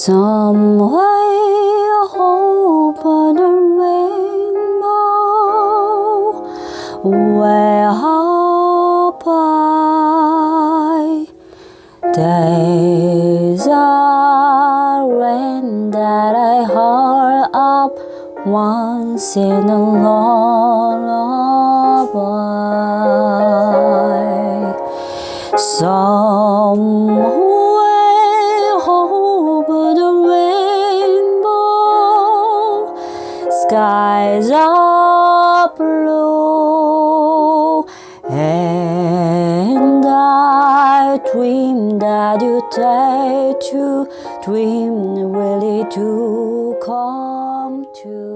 Somewhere over the rainbow, way up high, there's a rain that I heard up once in a lullaby. Somewhere over the rainbow, skies are blue, and I dream that you dare to dream really to come true.